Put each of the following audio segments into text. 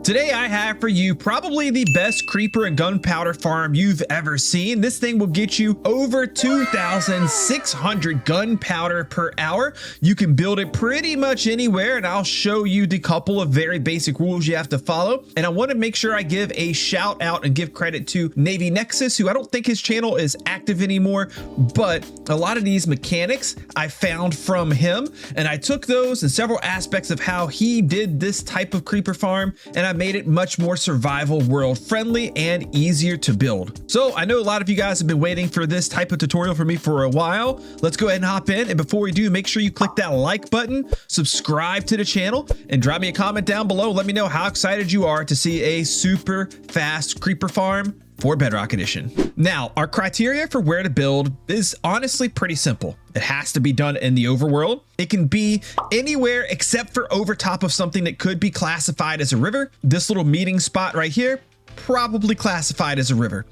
Today I have for you probably the best creeper and gunpowder farm you've ever seen. This thing will get you over 2,600 gunpowder per hour. You can build it pretty much anywhere, and I'll show you the couple of very basic rules you have to follow. And I want to make sure I give a shout out and give credit to Navy Nexus, who I don't think his channel is active anymore, but a lot of these mechanics I found from him, and I took those and several aspects of how he did this type of creeper farm, and I made it much more survival world friendly and easier to build. So I know a lot of you guys have been waiting for this type of tutorial from me for a while. Let's go ahead and hop in. And before we do, make sure you click that like button, subscribe to the channel, and drop me a comment down below. Let me know how excited you are to see a super fast creeper farm for Bedrock Edition. Now, our criteria for where to build is honestly pretty simple. It has to be done in the overworld. It can be anywhere except for over top of something that could be classified as a river. This little meeting spot right here, probably classified as a river.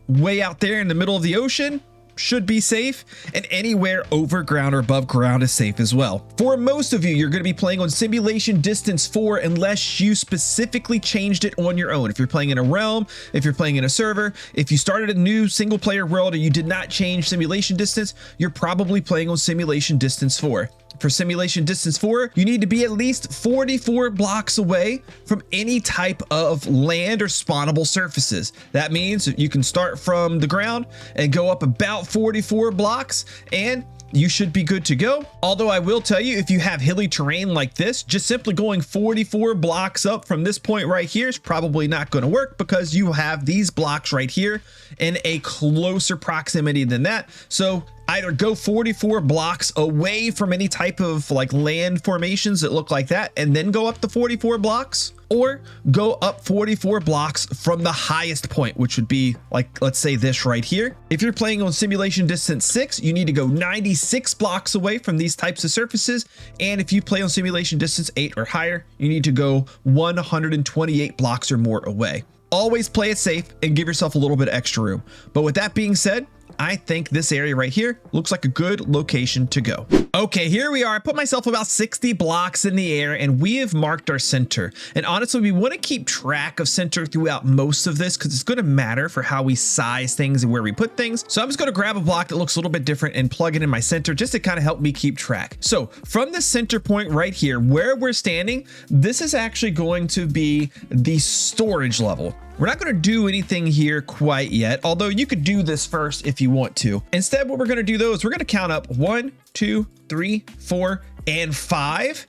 Way out there in the middle of the ocean, should be safe, and anywhere over ground or above ground is safe as well. For most of you, you're going to be playing on simulation distance 4 unless you specifically changed it on your own. If you're playing in a realm, if you're playing in a server, if you started a new single player world and you did not change simulation distance, you're probably playing on simulation distance 4. For simulation distance 4, you need to be at least 44 blocks away from any type of land or spawnable surfaces. That means you can start from the ground and go up about 44 blocks and you should be good to go. Although I will tell you, if you have hilly terrain like this, just simply going 44 blocks up from this point right here is probably not going to work, because you have these blocks right here in a closer proximity than that. So either go 44 blocks away from any type of like land formations that look like that and then go up the 44 blocks, or go up 44 blocks from the highest point, which would be like, let's say this right here. If you're playing on simulation distance 6, you need to go 96 blocks away from these types of surfaces. And if you play on simulation distance 8 or higher, you need to go 128 blocks or more away. Always play it safe and give yourself a little bit of extra room. But with that being said, I think this area right here looks like a good location to go. Okay, here we are. I put myself about 60 blocks in the air and we have marked our center. And honestly, we want to keep track of center throughout most of this because it's going to matter for how we size things and where we put things. So I'm just going to grab a block that looks a little bit different and plug it in my center just to kind of help me keep track. So from the center point right here, where we're standing, this is actually going to be the storage level. We're not going to do anything here quite yet, although you could do this first if you want to. Instead, what we're going to do though is we're going to count up 1, 2, 3, 4, and 5.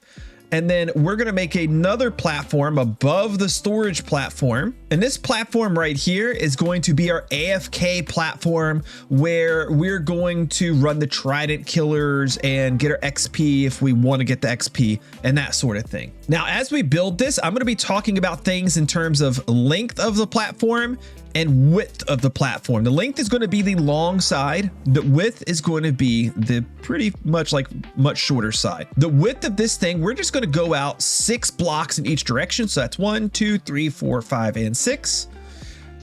And then we're going to make another platform above the storage platform. And this platform right here is going to be our AFK platform, where we're going to run the Trident killers and get our XP if we want to get the XP and that sort of thing. Now, as we build this, I'm going to be talking about things in terms of length of the platform and width of the platform. The length is going to be the long side. The width is going to be the pretty much like much shorter side. The width of this thing, we're just going to go out 6 blocks in each direction. So that's 1, 2, 3, 4, 5, and 6.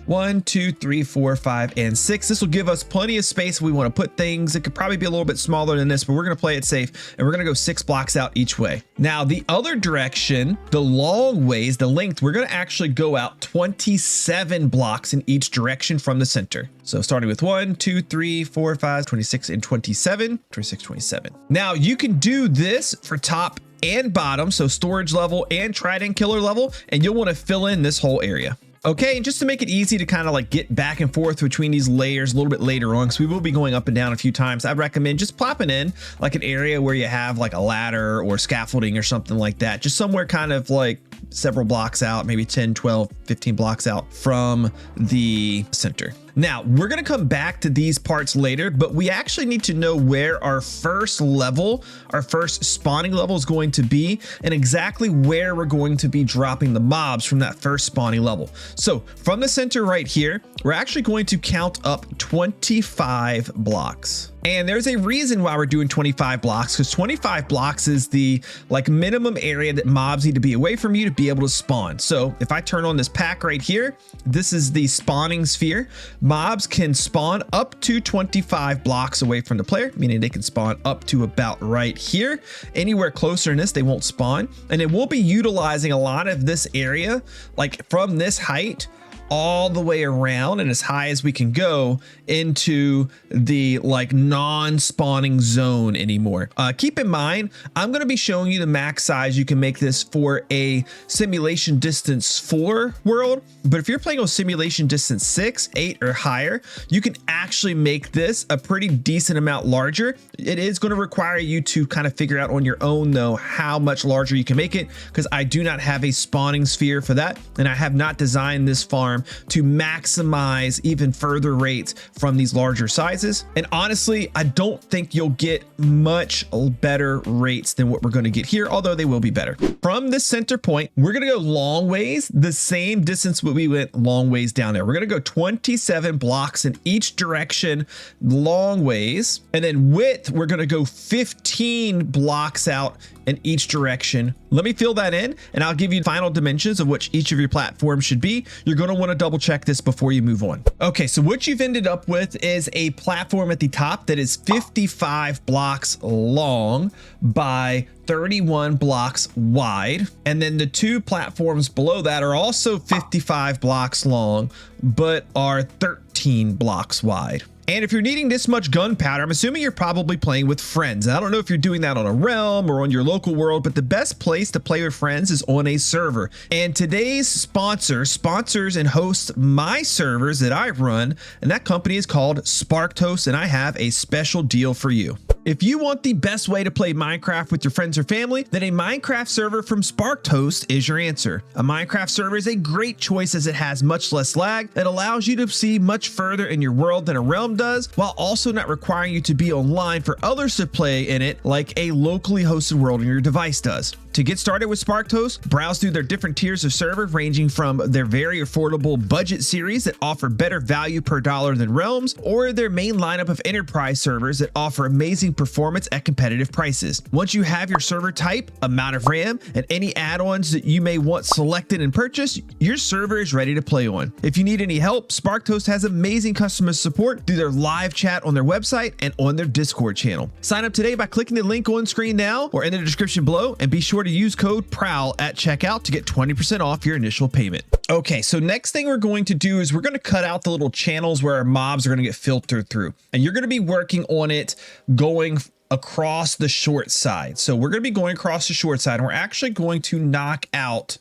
1, 2, 3, 4, 5, and 6. This will give us plenty of space if we want to put things. It could probably be a little bit smaller than this, but we're going to play it safe and we're going to go 6 blocks out each way. Now, the other direction, the long ways, the length, we're going to actually go out 27 blocks in each direction from the center. So starting with 1, 2, 3, 4, 5, 26, and 27, 26, 27. Now you can do this for top and bottom, so storage level and Trident killer level, and you'll want to fill in this whole area. Okay, and just to make it easy to kind of like get back and forth between these layers a little bit later on, because we will be going up and down a few times, I recommend just plopping in like an area where you have like a ladder or scaffolding or something like that, just somewhere kind of like several blocks out, maybe 10, 12, 15 blocks out from the center. Now, we're going to come back to these parts later, but we actually need to know where our first level, our first spawning level is going to be, and exactly where we're going to be dropping the mobs from that first spawning level. So from the center right here, we're actually going to count up 25 blocks. And there's a reason why we're doing 25 blocks, because 25 blocks is the like minimum area that mobs need to be away from you to be able to spawn. So if I turn on this pack right here, this is the spawning sphere. Mobs can spawn up to 25 blocks away from the player, meaning they can spawn up to about right here. Anywhere closer than this, they won't spawn. And then we'll be utilizing a lot of this area, like from this height all the way around and as high as we can go into the like non-spawning zone anymore. Keep in mind, I'm going to be showing you the max size you can make this for a simulation distance 4 world. But if you're playing on simulation distance 6, 8 or higher, you can actually make this a pretty decent amount larger. It is going to require you to kind of figure out on your own though how much larger you can make it, because I do not have a spawning sphere for that, and I have not designed this farm to maximize even further rates from these larger sizes. And honestly, I don't think you'll get much better rates than what we're going to get here, although they will be better. From this center point, we're going to go long ways, the same distance we went long ways down there. We're going to go 27 blocks in each direction long ways, and then width, we're going to go 15 blocks out in each direction. Let me fill that in and I'll give you final dimensions of which each of your platforms should be. You're going to want to double check this before you move on. Okay, so what you've ended up with is a platform at the top that is 55 blocks long by 31 blocks wide. And then the 2 platforms below that are also 55 blocks long, but are 13 blocks wide. And if you're needing this much gunpowder, I'm assuming you're probably playing with friends. I don't know if you're doing that on a realm or on your local world, but the best place to play with friends is on a server. And today's sponsor sponsors and hosts my servers that I run, and that company is called Sparkedhost, and I have a special deal for you. If you want the best way to play Minecraft with your friends or family, then a Minecraft server from Sparkedhost is your answer. A Minecraft server is a great choice as it has much less lag. It allows you to see much further in your world than a realm does, while also not requiring you to be online for others to play in it like a locally hosted world on your device does. To get started with Sparkedhost, browse through their different tiers of server, ranging from their very affordable budget series that offer better value per dollar than realms, or their main lineup of enterprise servers that offer amazing performance at competitive prices. Once you have your server type, amount of RAM, and any add-ons that you may want selected and purchased, your server is ready to play on. If you need any help, Sparkedhost has amazing customer support through their live chat on their website and on their Discord channel. Sign up today by clicking the link on screen now or in the description below, and be sure to use code Prowl at checkout to get 20% off your initial payment. Okay, so next thing we're going to do is we're going to cut out the little channels where our mobs are going to get filtered through, and you're going to be working on it going across the short side. So we're going to be going across the short side, and we're actually going to knock out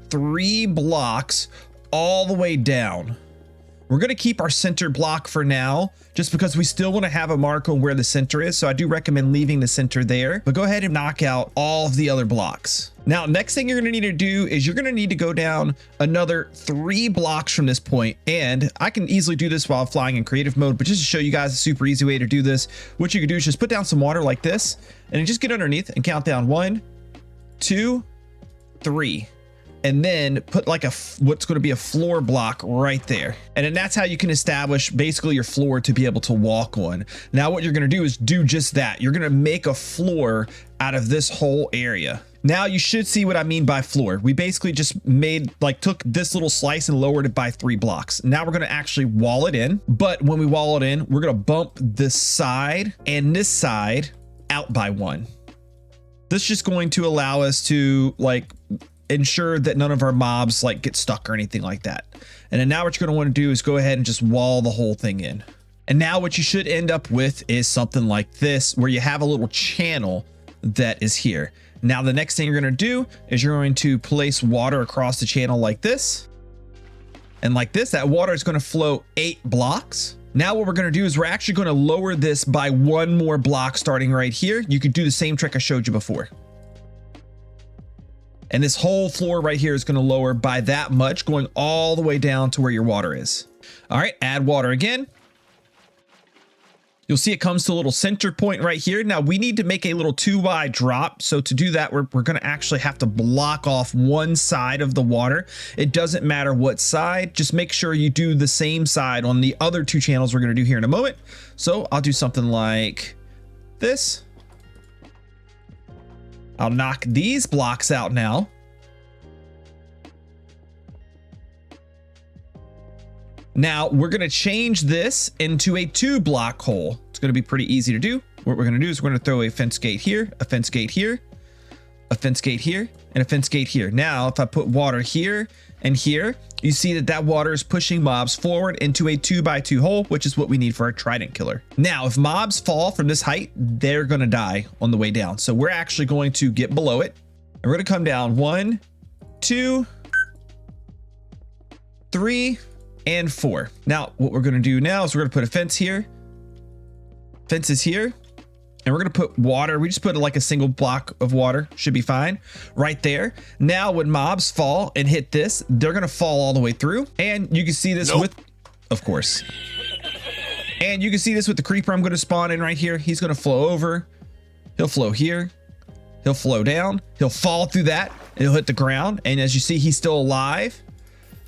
3 blocks all the way down. We're going to keep our center block for now, just because we still want to have a mark on where the center is. So I do recommend leaving the center there, but go ahead and knock out all of the other blocks. Now, next thing you're going to need to do is you're going to need to go down another 3 blocks from this point. And I can easily do this while flying in creative mode, but just to show you guys a super easy way to do this, what you can do is just put down some water like this, and then just get underneath and count down 1, 2, 3. And then put like what's going to be a floor block right there. And then that's how you can establish basically your floor to be able to walk on. Now what you're going to do is do just that. You're going to make a floor out of this whole area. Now you should see what I mean by floor. We basically just took this little slice and lowered it by 3 blocks. Now we're going to actually wall it in. But when we wall it in, we're going to bump this side and this side out by 1. This is just going to allow us to ensure that none of our mobs get stuck or anything like that. And then now what you're going to want to do is go ahead and just wall the whole thing in. And now what you should end up with is something like this, where you have a little channel that is here. Now the next thing you're going to do is you're going to place water across the channel like this. And like this, that water is going to flow 8 blocks. Now what we're going to do is we're actually going to lower this by 1 more block starting right here. You could do the same trick I showed you before. And this whole floor right here is going to lower by that much, going all the way down to where your water is. All right, add water again. You'll see it comes to a little center point right here. Now we need to make a little 2-wide drop. So to do that, we're going to actually have to block off one side of the water. It doesn't matter what side, just make sure you do the same side on the other 2 channels we're going to do here in a moment. So I'll do something like this. I'll knock these blocks out now. Now we're going to change this into a 2-block hole. It's going to be pretty easy to do. What we're going to do is we're going to throw a fence gate here, a fence gate here, a fence gate here, and a fence gate here. Now, if I put water here and here, you see that that water is pushing mobs forward into a 2x2 hole, which is what we need for our Trident killer. Now, if mobs fall from this height, they're going to die on the way down. So we're actually going to get below it, and we're going to come down 1, 2, 3, and 4. Now, what we're going to do now is we're going to put a fence here, fences here, and we're going to put water. We just put like a single block of water, should be fine right there. Now, when mobs fall and hit this, they're going to fall all the way through. And you can see this with, of course. And you can see this with the creeper I'm going to spawn in right here. He's going to flow over. He'll flow here. He'll flow down. He'll fall through that. And he'll hit the ground. And as you see, he's still alive.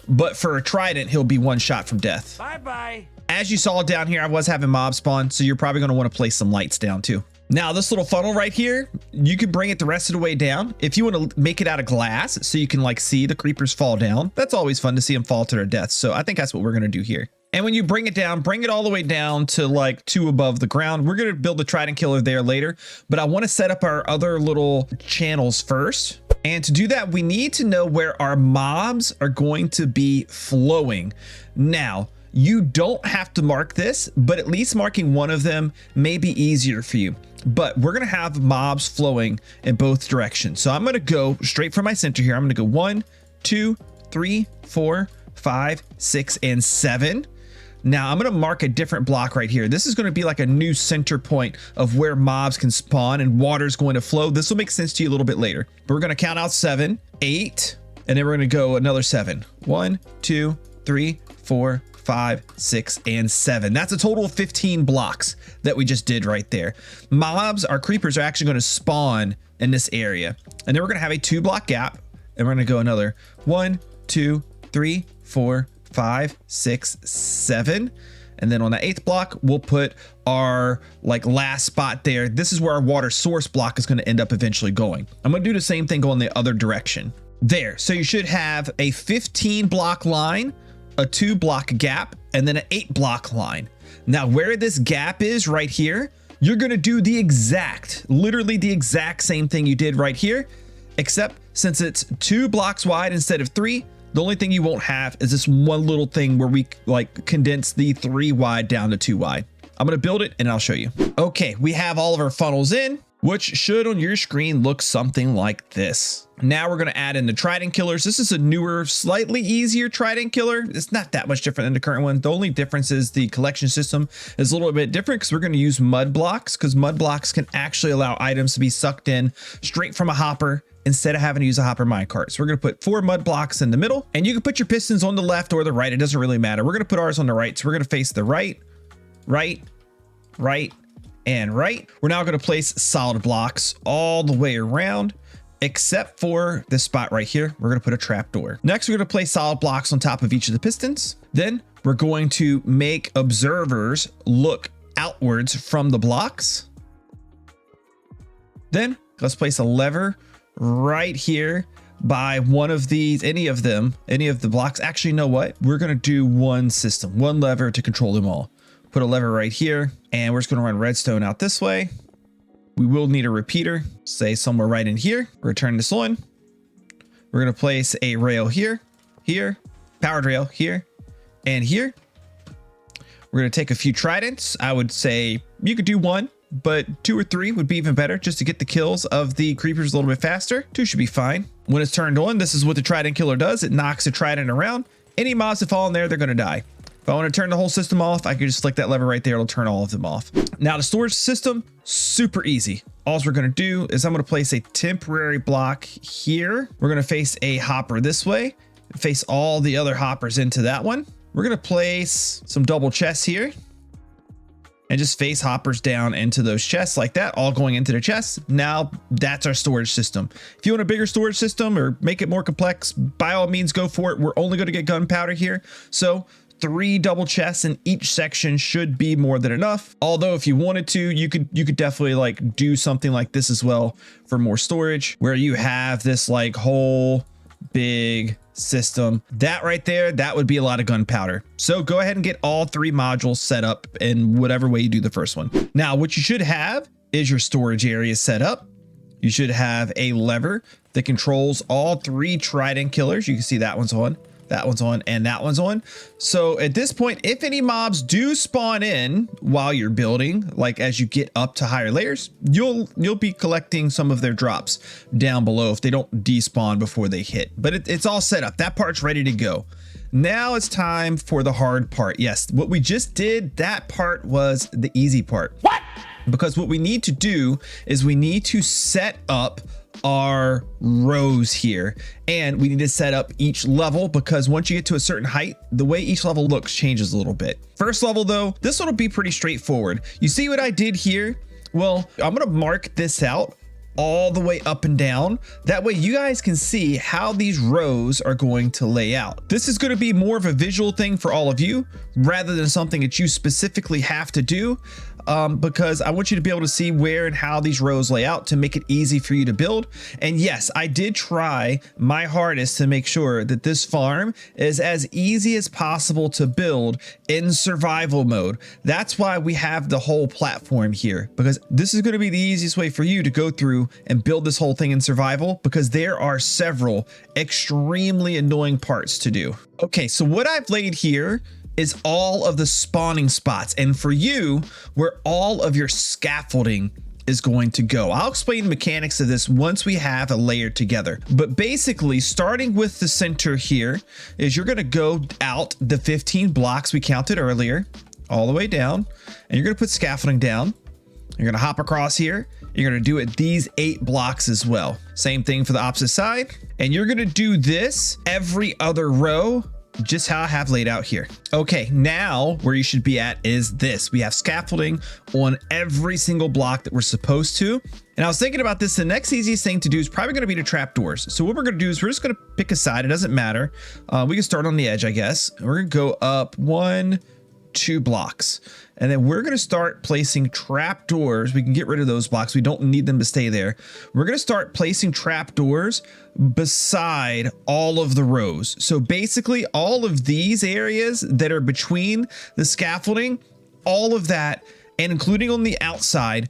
But for a Trident, he'll be 1 shot from death. Bye-bye. As you saw down here, I was having mob spawn, so you're probably going to want to place some lights down too. Now, this little funnel right here, you can bring it the rest of the way down. If you want to make it out of glass so you can like see the creepers fall down, that's always fun to see them fall to their deaths. So I think that's what we're going to do here. And when you bring it down, bring it all the way down to like 2 above the ground. We're going to build the Trident killer there later, but I want to set up our other little channels first. And to do that, we need to know where our mobs are going to be flowing. Now, you don't have to mark this, but at least marking one of them may be easier for you. But we're going to have mobs flowing in both directions. So I'm going to go straight from my center here. I'm going to go 1, 2, 3, 4, 5, 6, and 7. Now I'm going to mark a different block right here. This is going to be like a new center point of where mobs can spawn and water's going to flow. This will make sense to you a little bit later, but we're going to count out 7, 8, and then we're going to go another 7. 1, 2, 3, 4, 5, 6, and 7. That's a total of 15 blocks that we just did right there. Mobs, our creepers, are actually going to spawn in this area, and then we're going to have a 2-block gap, and we're going to go another 1, 2, 3, 4, 5, 6, 7, and then on the 8th block we'll put our like last spot there. This is where our water source block is going to end up eventually going. I'm going to do the same thing going the other direction there. So you should have a 15 block line, a 2-block gap, and then an 8-block line. Now where this gap is right here, you're going to do literally the exact same thing you did right here, except since it's 2 blocks wide instead of 3, the only thing you won't have is this one little thing where we like condense the 3 wide down to 2 wide. I'm going to build it and I'll show you. Okay, we have all of our funnels in, which should on your screen look something like this. Now we're going to add in the Trident killers. This is a newer, slightly easier Trident killer. It's not that much different than the current one. The only difference is the collection system is a little bit different because we're going to use mud blocks, because mud blocks can actually allow items to be sucked in straight from a hopper instead of having to use a hopper minecart. So we're going to put 4 mud blocks in the middle, and you can put your pistons on the left or the right. It doesn't really matter. We're going to put ours on the right. So we're going to face the right, right, right, and right. We're now going to place solid blocks all the way around, except for this spot right here. We're going to put a trapdoor. Next, we're going to place solid blocks on top of each of the pistons. Then we're going to make observers look outwards from the blocks. Then let's place a lever right here by one of these, any of the blocks. Actually, you know what? We're going to do one system, one lever to control them all. Put a lever right here, and we're just going to run redstone out this way. We will need a repeater, say somewhere right in here. We're going to turn this on. We're going to place a rail here, here, powered rail here, and here. We're going to take a few tridents. I would say you could do 1, but 2 or 3 would be even better, just to get the kills of the creepers a little bit faster. 2 should be fine. When it's turned on, this is what the Trident killer does. It knocks the trident around. Any mobs that fall in there, they're going to die. If I want to turn the whole system off, I can just flick that lever right there. It'll turn all of them off. Now the storage system, super easy. All we're going to do is I'm going to place a temporary block here. We're going to face a hopper this way, face all the other hoppers into that one. We're going to place some double chests here and just face hoppers down into those chests like that, all going into the chests. Now that's our storage system. If you want a bigger storage system or make it more complex, by all means go for it. We're only going to get gunpowder here. So 3 double chests in each section should be more than enough. Although if you wanted to, you could definitely like do something like this as well for more storage, where you have this like whole big system. That right there, that would be a lot of gunpowder. So go ahead and get all 3 modules set up in whatever way you do the first one. Now, what you should have is your storage area set up. You should have a lever that controls all 3 Trident killers. You can see that one's on, that one's on, and that one's on. So at this point, if any mobs do spawn in while you're building, like as you get up to higher layers, you'll be collecting some of their drops down below if they don't despawn before they hit. But it's all set up. That part's ready to go. Now it's time for the hard part. Yes, what we just did, that part was the easy part. What? Because what we need to do is we need to set up our rows here, and we need to set up each level, because once you get to a certain height, the way each level looks changes a little bit. First level though, this one will be pretty straightforward. You see what I did here? Well, I'm gonna mark this out all the way up and down. That way you guys can see how these rows are going to lay out. This is going to be more of a visual thing for all of you rather than something that you specifically have to do, because I want you to be able to see where and how these rows lay out to make it easy for you to build. And yes, I did try my hardest to make sure that this farm is as easy as possible to build in survival mode. That's why we have the whole platform here, because this is going to be the easiest way for you to go through and build this whole thing in survival, because there are several extremely annoying parts to do. Okay, so what I've laid here is all of the spawning spots, and for you, where all of your scaffolding is going to go. I'll explain the mechanics of this once we have a layer together. But basically, starting with the center here, is you're gonna go out the 15 blocks we counted earlier, all the way down, and you're gonna put scaffolding down. You're gonna hop across here. You're gonna do it these 8 blocks as well. Same thing for the opposite side. And you're gonna do this every other row, just how I have laid out here. Okay, now where you should be at is this. We have scaffolding on every single block that we're supposed to. And I was thinking about this, the next easiest thing to do is probably gonna be the trapdoors. So what we're gonna do is we're just gonna pick a side, it doesn't matter. We can start on the edge, I guess. We're gonna go up 1, 2 blocks. And then we're going to start placing trapdoors. We can get rid of those blocks. We don't need them to stay there. We're going to start placing trapdoors beside all of the rows. So basically all of these areas that are between the scaffolding, all of that, and including on the outside,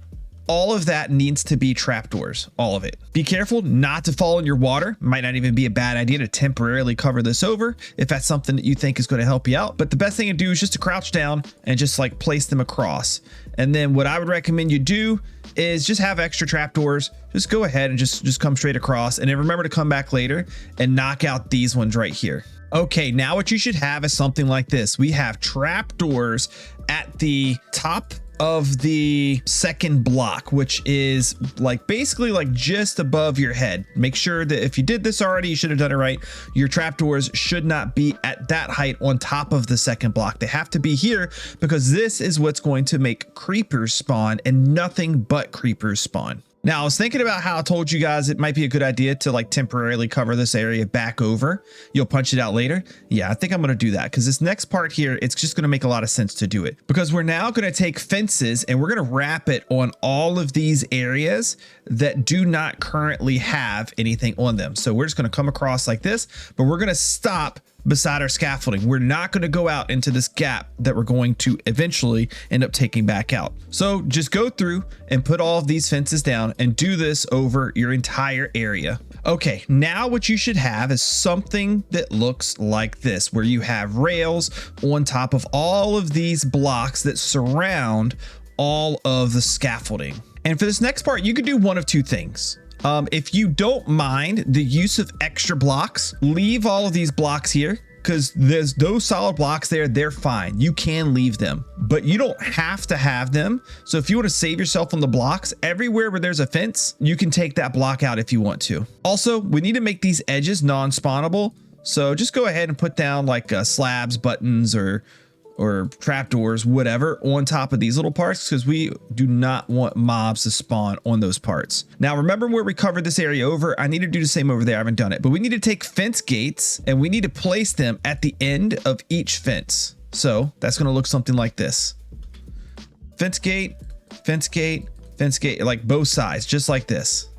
all of that needs to be trapdoors, all of it. Be careful not to fall in your water. Might not even be a bad idea to temporarily cover this over if that's something that you think is going to help you out. But the best thing to do is just to crouch down and just like place them across. And then what I would recommend you do is just have extra trapdoors. Just go ahead and just come straight across. And then remember to come back later and knock out these ones right here. Okay, now what you should have is something like this. We have trapdoors at the top of the second block, which is like basically like just above your head. Make sure that if you did this already, you should have done it right. Your trapdoors should not be at that height on top of the second block. They have to be here because this is what's going to make creepers spawn and nothing but creepers spawn. Now, I was thinking about how I told you guys it might be a good idea to like temporarily cover this area back over. You'll punch it out later. Yeah, I think I'm going to do that because this next part here, it's just going to make a lot of sense to do it because we're now going to take fences and we're going to wrap it on all of these areas that do not currently have anything on them. So we're just going to come across like this, but we're going to stop beside our scaffolding. We're not going to go out into this gap that we're going to eventually end up taking back out. So just go through and put all of these fences down and do this over your entire area. Okay, now what you should have is something that looks like this, where you have rails on top of all of these blocks that surround all of the scaffolding. And for this next part, you could do one of two things. If you don't mind the use of extra blocks, leave all of these blocks here because there's those solid blocks there. They're fine. You can leave them, but you don't have to have them. So if you want to save yourself on the blocks, everywhere where there's a fence, you can take that block out if you want to. Also, we need to make these edges non-spawnable. So just go ahead and put down like slabs, buttons, or trapdoors, whatever, on top of these little parts because we do not want mobs to spawn on those parts. Now, remember where we covered this area over? I need to do the same over there. I haven't done it, but we need to take fence gates and we need to place them at the end of each fence. So that's going to look something like this. Fence gate, fence gate, fence gate, like both sides, just like this.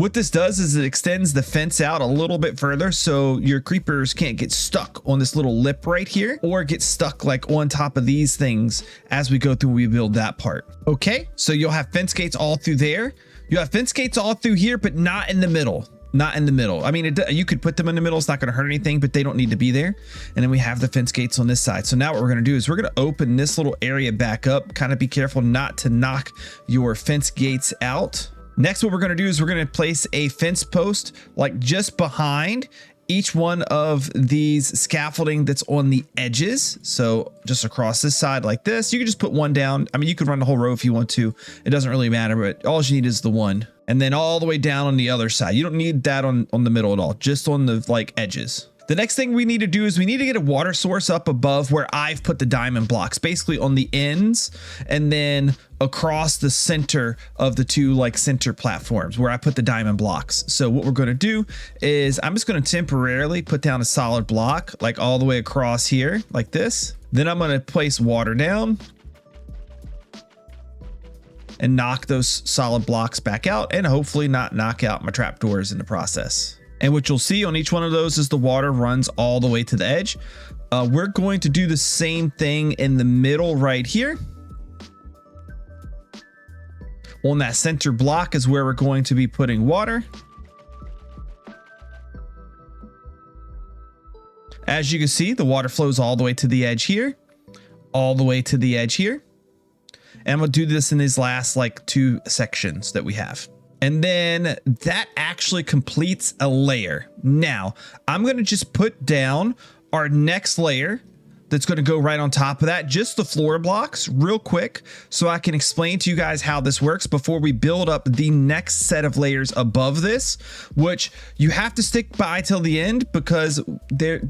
What this does is it extends the fence out a little bit further so your creepers can't get stuck on this little lip right here or get stuck like on top of these things as we go through and we build that part. Okay, so you'll have fence gates all through there. You have fence gates all through here, but not in the middle. Not in the middle. I mean, you could put them in the middle. It's not going to hurt anything, but they don't need to be there. And then we have the fence gates on this side. So now what we're going to do is we're going to open this little area back up. Kind of be careful not to knock your fence gates out. Next, what we're going to do is we're going to place a fence post like just behind each one of these scaffolding that's on the edges. So just across this side like this, you can just put one down. I mean, you could run the whole row if you want to. It doesn't really matter, but all you need is the one. And then all the way down on the other side. You don't need that on the middle at all, just on the like edges. The next thing we need to do is we need to get a water source up above where I've put the diamond blocks, basically on the ends and then across the center of the two like center platforms where I put the diamond blocks. So what we're going to do is I'm just going to temporarily put down a solid block like all the way across here like this. Then I'm going to place water down and knock those solid blocks back out and hopefully not knock out my trapdoors in the process. And what you'll see on each one of those is the water runs all the way to the edge. We're going to do the same thing in the middle right here. On that center block is where we're going to be putting water. As you can see, the water flows all the way to the edge here, all the way to the edge here. And we'll do this in these last like 2 sections that we have. And then that actually completes a layer. Now, I'm going to just put down our next layer that's going to go right on top of that, just the floor blocks real quick so I can explain to you guys how this works before we build up the next set of layers above this, which you have to stick by till the end because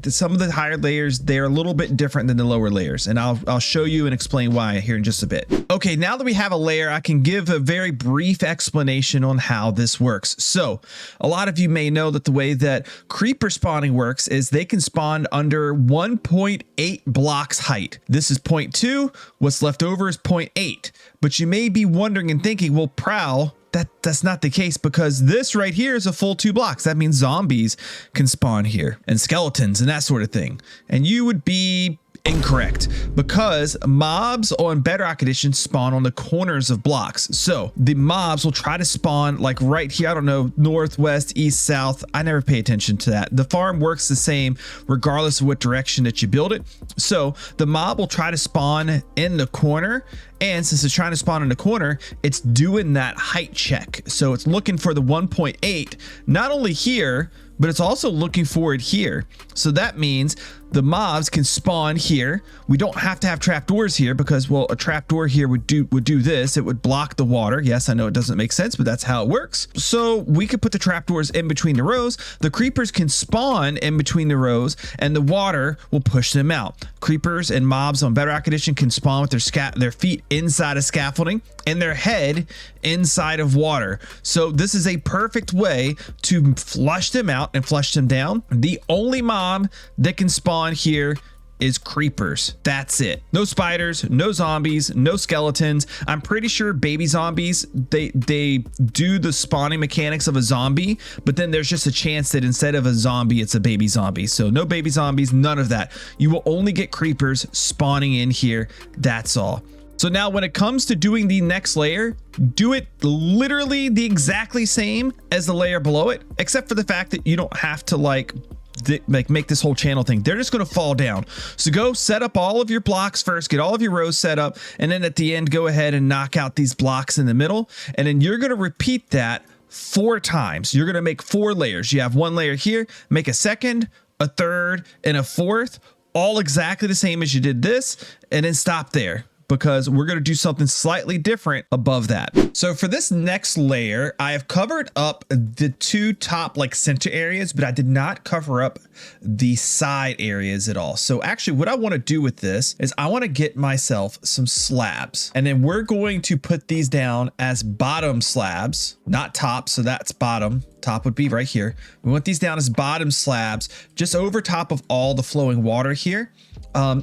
some of the higher layers, they're a little bit different than the lower layers. And I'll show you and explain why here in just a bit. Okay, now that we have a layer, I can give a very brief explanation on how this works. So a lot of you may know that the way that creeper spawning works is they can spawn under 1.8 blocks height. This is 0.2. What's left over is 0.8. But you may be wondering and thinking, well, Prowl, that's not the case because this right here is a full 2 blocks. That means zombies can spawn here and skeletons and that sort of thing. And you would be incorrect because mobs on Bedrock Edition spawn on the corners of blocks. So the mobs will try to spawn like right here. I don't know, northwest, east, south. I never pay attention to that. The farm works the same regardless of what direction that you build it. So the mob will try to spawn in the corner. And since it's trying to spawn in the corner, it's doing that height check. So it's looking for the 1.8, not only here, but it's also looking for it here. So that means the mobs can spawn here. We don't have to have trapdoors here because, well, a trapdoor here would do this. It would block the water. Yes, I know it doesn't make sense, but that's how it works. So we could put the trapdoors in between the rows. The creepers can spawn in between the rows and the water will push them out. Creepers and mobs on Bedrock Edition can spawn with their feet inside of scaffolding and their head inside of water. So this is a perfect way to flush them out and flush them down. The only mob that can spawn here is creepers. That's it. No spiders, no zombies, no skeletons. I'm pretty sure baby zombies, they do the spawning mechanics of a zombie, but then there's just a chance that instead of a zombie, it's a baby zombie. So no baby zombies, none of that. You will only get creepers spawning in here. That's all. So now when it comes to doing the next layer, do it literally the exactly same as the layer below it, except for the fact that you don't have to like make this whole channel thing. They're just going to fall down. So go set up all of your blocks first, get all of your rows set up, and then at the end, go ahead and knock out these blocks in the middle. And then you're going to repeat that 4 times. You're going to make 4 layers. You have 1 layer here, make a second, a third, and a 4th, all exactly the same as you did this, and then stop there, because we're going to do something slightly different above that. So for this next layer, I have covered up the 2 top like center areas, but I did not cover up the side areas at all. So actually what I want to do with this is I want to get myself some slabs, and then we're going to put these down as bottom slabs, not top. So that's bottom. Top would be right here. We want these down as bottom slabs, just over top of all the flowing water here.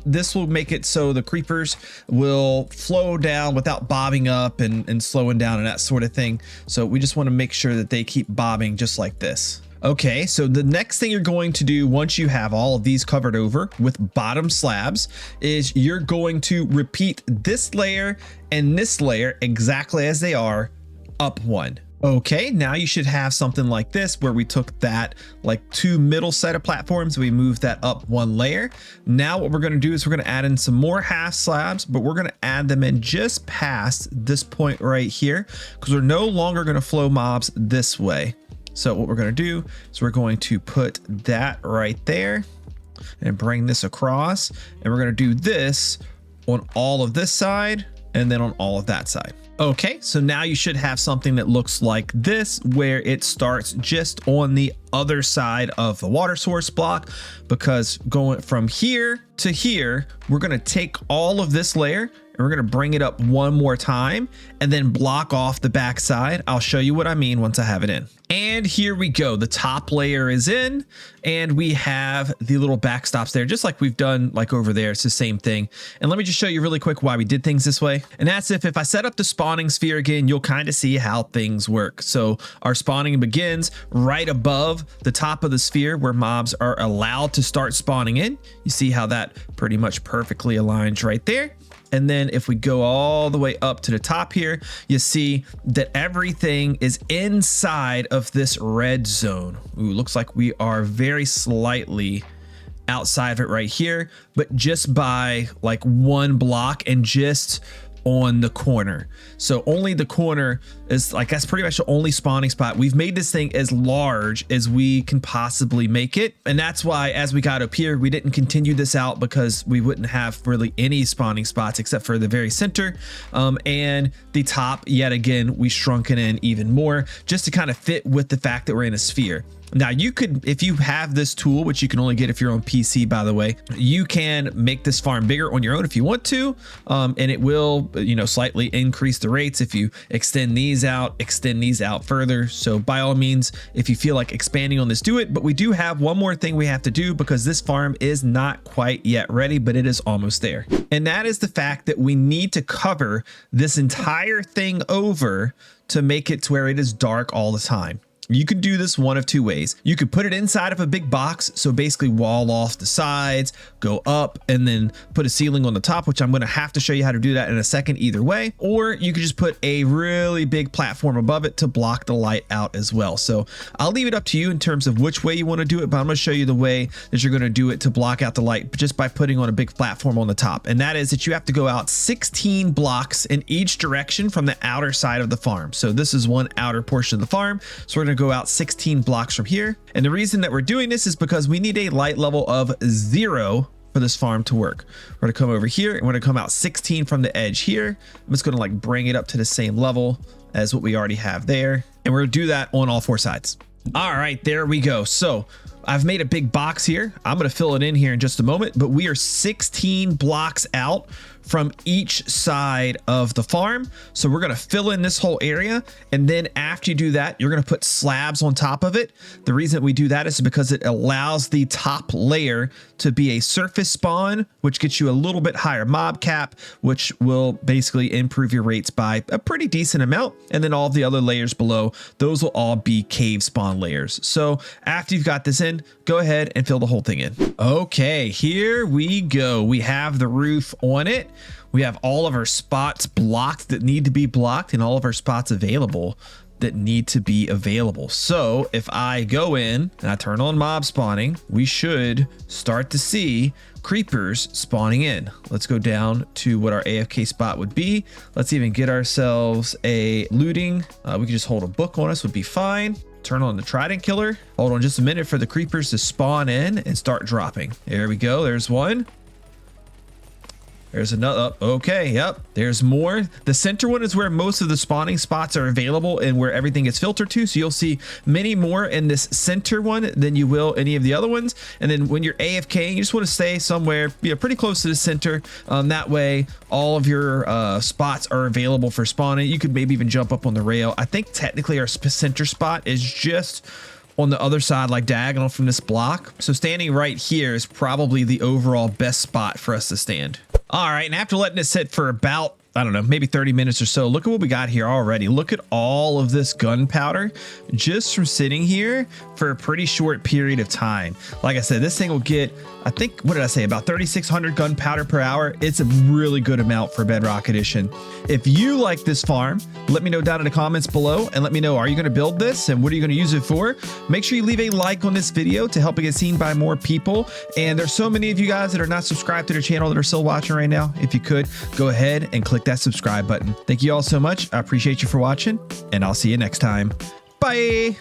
This will make it so the creepers will flow down without bobbing up and slowing down and that sort of thing. So we just want to make sure that they keep bobbing just like this. Okay, so the next thing you're going to do once you have all of these covered over with bottom slabs is you're going to repeat this layer and this layer exactly as they are up one. Okay, now you should have something like this where we took that like two middle set of platforms, we moved that up one layer. Now what we're going to do is we're going to add in some more half slabs, but we're going to add them in just past this point right here because we're no longer going to flow mobs this way. So what we're going to do is we're going to put that right there and bring this across, and we're going to do this on all of this side and then on all of that side. Okay, so now you should have something that looks like this, where it starts just on the other side of the water source block, because going from here to here, we're going to take all of this layer and we're going to bring it up one more time and then block off the back side. I'll show you what I mean once I have it in. And here we go. The top layer is in and we have the little backstops there, just like we've done like over there. It's the same thing. And let me just show you really quick why we did things this way. And that's if I set up the spawning sphere again, you'll kind of see how things work. So our spawning begins right above the top of the sphere where mobs are allowed to start spawning in. You see how that pretty much perfectly aligns right there. And then if we go all the way up to the top here, you see that everything is inside of this red zone. Ooh, looks like we are very slightly outside of it right here, but just by like one block and just on the corner. So only the corner is like, that's pretty much the only spawning spot. We've made this thing as large as we can possibly make it. And that's why as we got up here, we didn't continue this out because we wouldn't have really any spawning spots except for the very center. And the top, yet again, we shrunk it in even more just to kind of fit with the fact that we're in a sphere. Now you could, if you have this tool, which you can only get if you're on PC, by the way, you can make this farm bigger on your own if you want to, and it will, you know, slightly increase the rates if you extend these out further. So by all means, if you feel like expanding on this, do it. But we do have one more thing we have to do because this farm is not quite yet ready, but it is almost there. And that is the fact that we need to cover this entire thing over to make it to where it is dark all the time. You could do this one of two ways. You could put it inside of a big box, so basically wall off the sides, go up, and then put a ceiling on the top, which I'm going to have to show you how to do that in a second either way. Or you could just put a really big platform above it to block the light out as well. So I'll leave it up to you in terms of which way you want to do it, but I'm going to show you the way that you're going to do it to block out the light just by putting on a big platform on the top. And that is that you have to go out 16 blocks in each direction from the outer side of the farm. So this is one outer portion of the farm. So we're going to go out 16 blocks from here. And the reason that we're doing this is because we need a light level of 0 for this farm to work. We're going to come over here and we're going to come out 16 from the edge here. I'm just going to like bring it up to the same level as what we already have there. And we're going to do that on all 4 sides. All right, there we go. So I've made a big box here. I'm going to fill it in here in just a moment, but we are 16 blocks out from each side of the farm. So we're going to fill in this whole area. And then after you do that, you're going to put slabs on top of it. The reason we do that is because it allows the top layer to be a surface spawn, which gets you a little bit higher mob cap, which will basically improve your rates by a pretty decent amount. And then all of the other layers below, those will all be cave spawn layers. So after you've got this in, go ahead and fill the whole thing in. Okay, here we go. We have the roof on it. We have all of our spots blocked that need to be blocked and all of our spots available that need to be available. So if I go in and I turn on mob spawning, we should start to see creepers spawning in. Let's go down to what our AFK spot would be. Let's even get ourselves a looting. We can just hold a book on us would be fine. Turn on the Trident killer. Hold on just a minute for the creepers to spawn in and start dropping. There we go. There's one. There's another. Okay, yep. There's more. The center one is where most of the spawning spots are available and where everything gets filtered to. So you'll see many more in this center one than you will any of the other ones. And then when you're AFK, you just want to stay somewhere pretty close to the center. That way, all of your spots are available for spawning. You could maybe even jump up on the rail. I think technically our center spot is just on the other side, like diagonal from this block. So standing right here is probably the overall best spot for us to stand. All right, and after letting it sit for about, I don't know, maybe 30 minutes or so, look at what we got here already. Look at all of this gunpowder just from sitting here for a pretty short period of time. Like I said, this thing will get, I think, what did I say, about 3,600 gunpowder per hour. It's a really good amount for Bedrock Edition. If you like this farm, let me know down in the comments below and let me know, are you going to build this and what are you going to use it for? Make sure you leave a like on this video to help it get seen by more people. And there's so many of you guys that are not subscribed to the channel that are still watching right now. If you could, go ahead and click that subscribe button. Thank you all so much. I appreciate you for watching, and I'll see you next time. Bye.